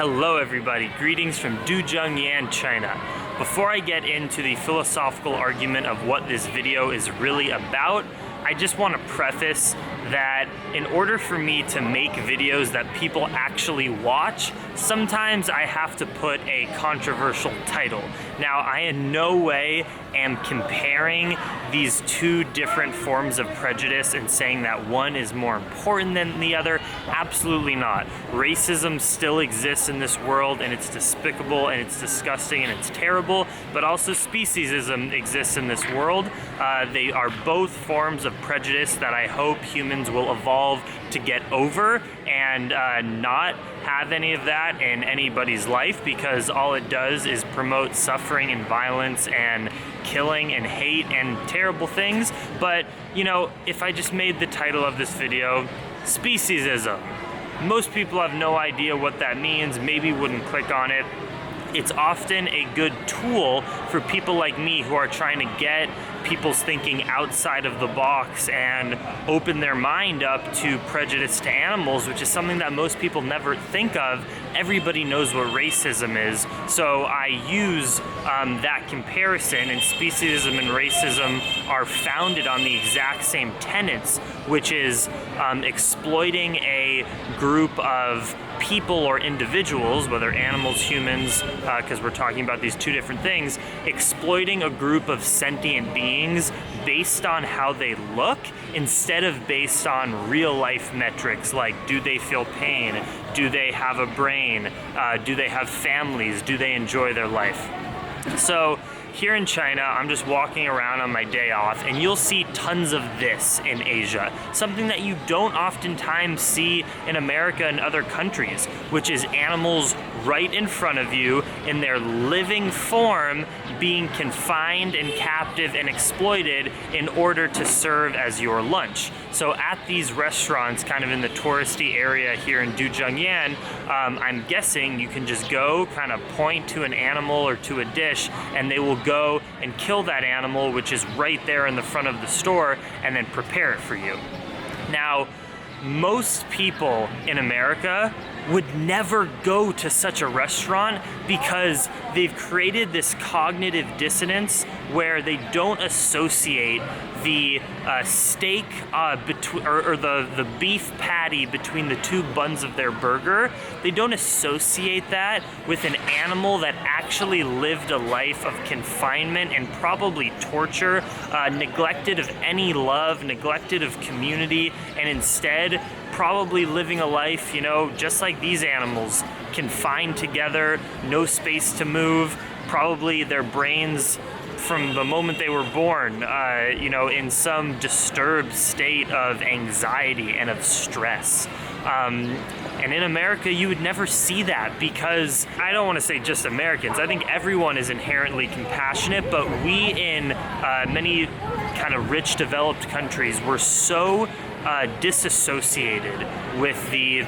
Hello everybody, greetings from Duzhongyan, China. Before I get into the philosophical argument of what this video is really about, I just want to preface that in order for me to make videos that people actually watch, sometimes I have to put a controversial title. Now, I in no way am comparing these two different forms of prejudice and saying that one is more important than the other. Absolutely not. Racism still exists in this world, and it's despicable, and it's disgusting, and it's terrible, but also speciesism exists in this world. They are both forms of prejudice that I hope humans will evolve to get over and not have any of that in anybody's life, because all it does is promote suffering and violence and killing and hate and terrible things. But, you know, if I just made the title of this video, Speciesism, most people have no idea what that means, maybe wouldn't click on it. It's often a good tool for people like me who are trying to get people's thinking outside of the box and open their mind up to prejudice to animals, which is something that most people never think of. Everybody knows what racism is, so I use that comparison, and speciesism and racism are founded on the exact same tenets, which is exploiting a group of people or individuals, whether animals, humans, because we're talking about these two different things, exploiting a group of sentient beings based on how they look instead of based on real life metrics like do they feel pain, do they have a brain, do they have families, do they enjoy their life. So here in China, I'm just walking around on my day off, and you'll see tons of this in Asia. Something that you don't oftentimes see in America and other countries, which is animals right in front of you in their living form being confined and captive and exploited in order to serve as your lunch. So at these restaurants, kind of in the touristy area here in Duzhongyan, I'm guessing you can just go kind of point to an animal or to a dish, and they will go and kill that animal, which is right there in the front of the store, and then prepare it for you. Now, most people in America would never go to such a restaurant because they've created this cognitive dissonance where they don't associate the steak or the beef patty between the two buns of their burger. They don't associate that with an animal that actually lived a life of confinement and probably torture, neglected of any love, neglected of community, and instead probably living a life, you know, just like these animals, confined together, no space to move, probably their brains from the moment they were born, you know, in some disturbed state of anxiety and of stress. And in America, you would never see that because, I don't want to say just Americans, I think everyone is inherently compassionate, but we in many kind of rich, developed countries, we're so disassociated with the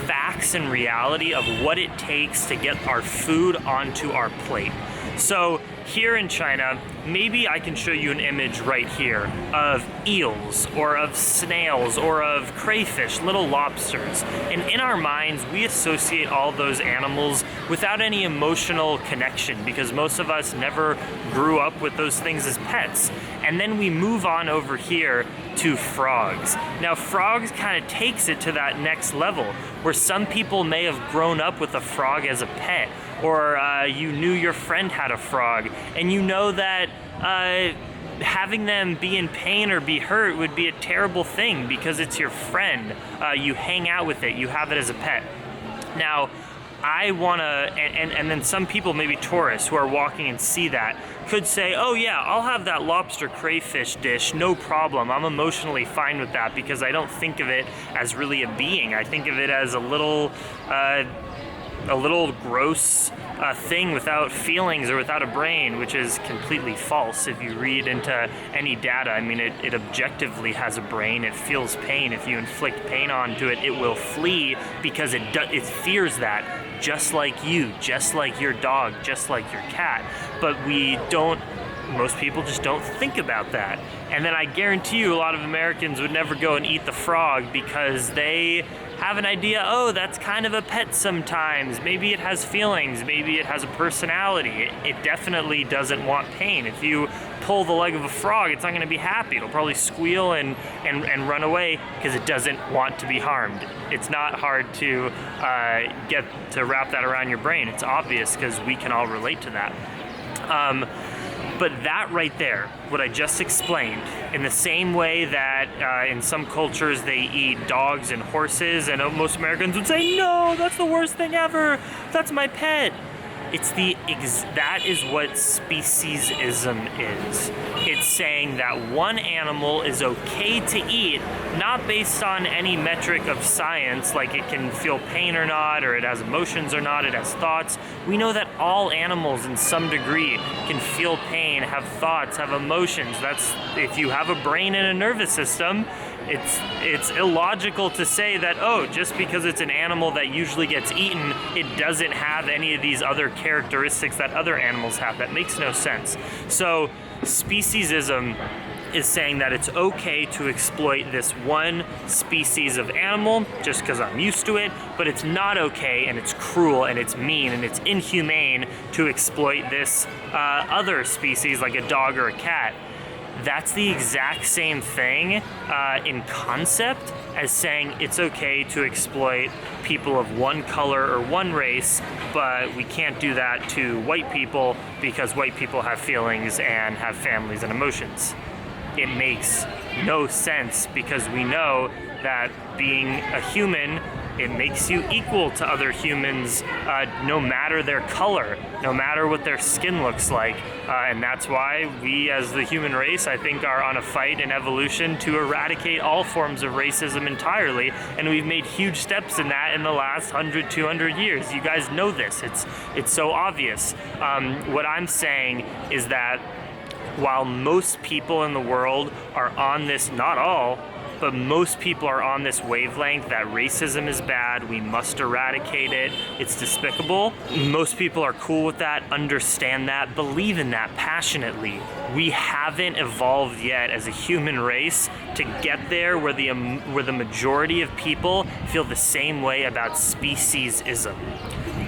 facts and reality of what it takes to get our food onto our plate. So here in China, maybe I can show you an image right here of eels or of snails or of crayfish, little lobsters. And in our minds, we associate all those animals without any emotional connection because most of us never grew up with those things as pets. And then we move on over here to frogs. Now, frogs kind of takes it to that next level where some people may have grown up with a frog as a pet, or you knew your friend had a frog, and you know that having them be in pain or be hurt would be a terrible thing because it's your friend. You hang out with it, you have it as a pet. Now, I want to, and then some people, maybe tourists who are walking and see that, could say, oh yeah, I'll have that lobster crayfish dish, no problem. I'm emotionally fine with that because I don't think of it as really a being. I think of it as a little gross thing without feelings or without a brain, which is completely false. If you read into any data, I mean, it objectively has a brain. It feels pain. If you inflict pain onto it, it will flee because it fears that, just like you, just like your dog, just like your cat. But most people just don't think about that. And then I guarantee you a lot of Americans would never go and eat the frog because they have an idea, oh, that's kind of a pet sometimes. Maybe it has feelings, maybe it has a personality. It definitely doesn't want pain. If you pull the leg of a frog, it's not gonna be happy. It'll probably squeal and run away because it doesn't want to be harmed. It's not hard to get to wrap that around your brain. It's obvious because we can all relate to that. But that right there, what I just explained, in the same way that in some cultures they eat dogs and horses, and most Americans would say, no, that's the worst thing ever, that's my pet. That is what speciesism is. It's saying that one animal is okay to eat, not based on any metric of science, like it can feel pain or not, or it has emotions or not, it has thoughts. We know that all animals in some degree can feel pain, have thoughts, have emotions. That's, if you have a brain and a nervous system, it's illogical to say that, oh, just because it's an animal that usually gets eaten, it doesn't have any of these other characteristics that other animals have. That makes no sense. So speciesism is saying that it's okay to exploit this one species of animal just because I'm used to it, but it's not okay, and it's cruel, and it's mean, and it's inhumane to exploit this other species like a dog or a cat. That's the exact same thing in concept as saying it's okay to exploit people of one color or one race, but we can't do that to white people because white people have feelings and have families and emotions. It makes no sense because we know that being a human, it makes you equal to other humans, no matter their color, no matter what their skin looks like. And that's why we as the human race, I think, are on a fight in evolution to eradicate all forms of racism entirely. And we've made huge steps in that in the last 100, 200 years. You guys know this, it's so obvious. What I'm saying is that while most people in the world are on this, not all, but most people are on this wavelength that racism is bad, we must eradicate it, it's despicable. Most people are cool with that, understand that, believe in that passionately. We haven't evolved yet as a human race to get there where the majority of people feel the same way about speciesism.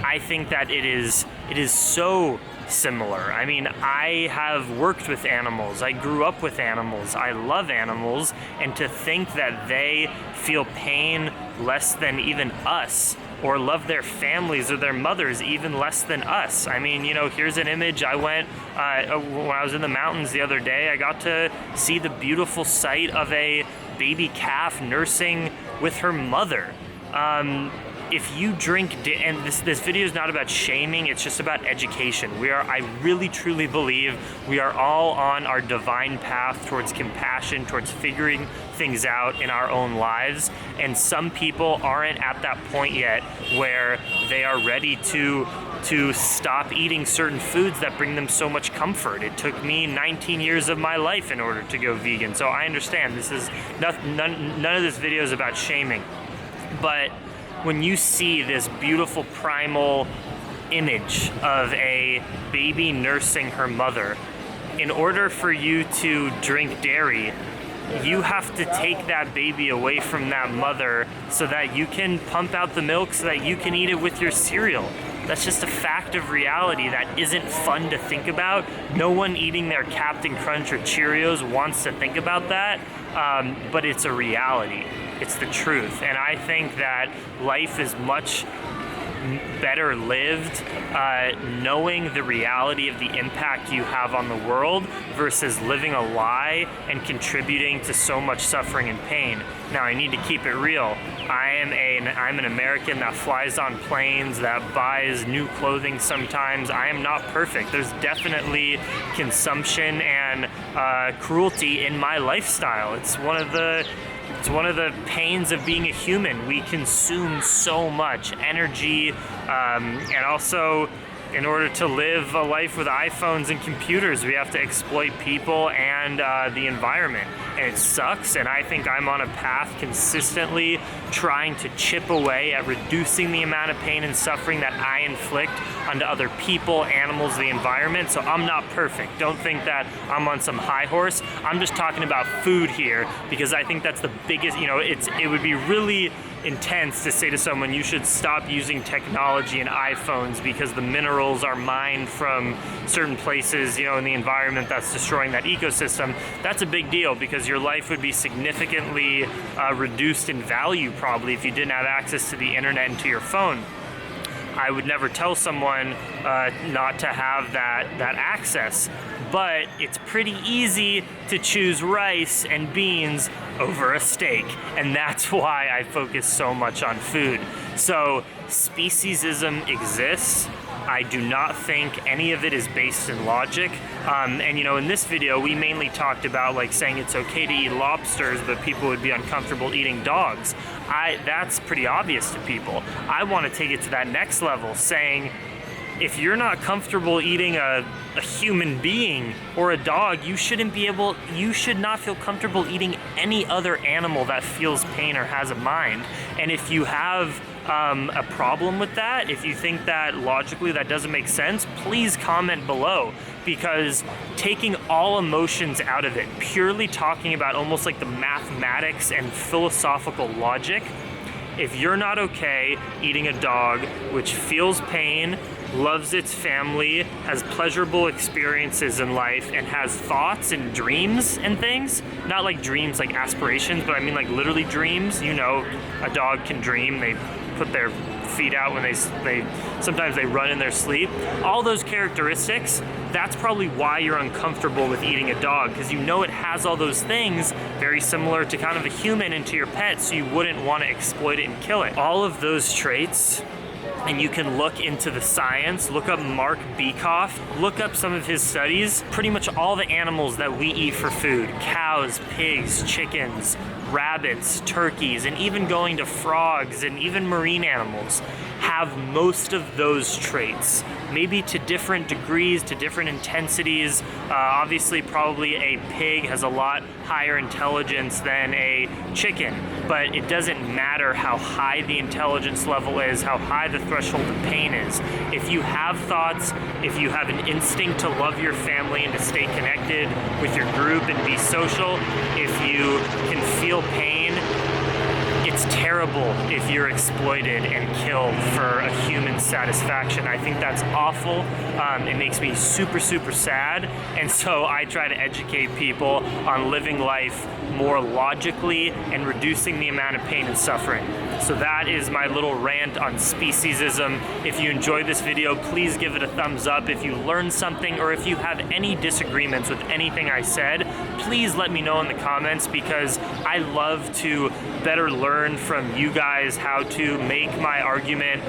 I think that it is so similar. I mean, I have worked with animals, I grew up with animals, I love animals, and to think that they feel pain less than even us, or love their families or their mothers even less than us. I mean, you know, here's an image. I went, when I was in the mountains the other day, I got to see the beautiful sight of a baby calf nursing with her mother. If you drink, and this video is not about shaming, it's just about education. I really truly believe we are all on our divine path towards compassion, towards figuring things out in our own lives. And some people aren't at that point yet where they are ready to stop eating certain foods that bring them so much comfort. It took me 19 years of my life in order to go vegan. So I understand this is none of this video is about shaming. But when you see this beautiful primal image of a baby nursing her mother, in order for you to drink dairy, you have to take that baby away from that mother so that you can pump out the milk so that you can eat it with your cereal. That's just a fact of reality that isn't fun to think about. No one eating their Captain Crunch or Cheerios wants to think about that, but it's a reality. It's the truth. And I think that life is much better lived knowing the reality of the impact you have on the world versus living a lie and contributing to so much suffering and pain. Now, I need to keep it real. I'm an American that flies on planes, that buys new clothing sometimes. I am not perfect. There's definitely consumption and cruelty in my lifestyle. It's one of the pains of being a human. We consume so much energy, and also in order to live a life with iPhones and computers, we have to exploit people and the environment. And it sucks, and I think I'm on a path consistently trying to chip away at reducing the amount of pain and suffering that I inflict onto other people, animals, the environment. So I'm not perfect. Don't think that I'm on some high horse. I'm just talking about food here because I think that's the biggest, it would be really intense to say to someone you should stop using technology and iPhones because the minerals are mined from certain places, you know, in the environment that's destroying that ecosystem. That's a big deal because your life would be significantly reduced in value probably if you didn't have access to the internet and to your phone. I would never tell someone not to have that access, but it's pretty easy to choose rice and beans over a steak, and that's why I focus so much on food. So speciesism exists. I do not think any of it is based in logic. And you know, in this video, we mainly talked about like saying it's okay to eat lobsters, but people would be uncomfortable eating dogs. That's pretty obvious to people. I want to take it to that next level, saying if you're not comfortable eating a human being or a dog, you should not feel comfortable eating any other animal that feels pain or has a mind. And if you have a problem with that, if you think that logically that doesn't make sense, please comment below, because taking all emotions out of it, purely talking about almost like the mathematics and philosophical logic, if you're not okay eating a dog which feels pain, loves its family, has pleasurable experiences in life, and has thoughts and dreams and things, not like dreams like aspirations, but I mean like literally dreams. You know, a dog can dream. They put their feet out when they sometimes they run in their sleep. All those characteristics, that's probably why you're uncomfortable with eating a dog, because you know it has all those things very similar to kind of a human and to your pet, so you wouldn't want to exploit it and kill it. All of those traits, and you can look into the science, look up Mark Bekoff, look up some of his studies. Pretty much all the animals that we eat for food, cows, pigs, chickens, rabbits, turkeys, and even going to frogs and even marine animals, have most of those traits. Maybe to different degrees, to different intensities. Obviously, probably a pig has a lot higher intelligence than a chicken, but it doesn't matter how high the intelligence level is, how high the threshold of pain is. If you have thoughts, if you have an instinct to love your family and to stay connected with your group and be social, if you can feel pain, it's terrible if you're exploited and killed for a human satisfaction. I think that's awful. It makes me super, super sad. And so I try to educate people on living life more logically and reducing the amount of pain and suffering. So that is my little rant on speciesism. If you enjoyed this video, please give it a thumbs up. If you learned something or if you have any disagreements with anything I said, please let me know in the comments, because I love to better learn from you guys how to make my argument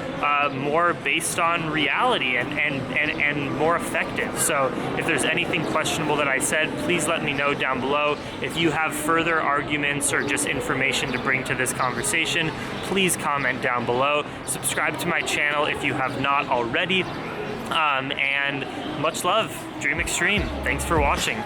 more based on reality and more effective. So if there's anything questionable that I said, please let me know down below. If you have further arguments or just information to bring to this conversation, please comment down below. Subscribe to my channel if you have not already. And much love. Dream Extreme. Thanks for watching.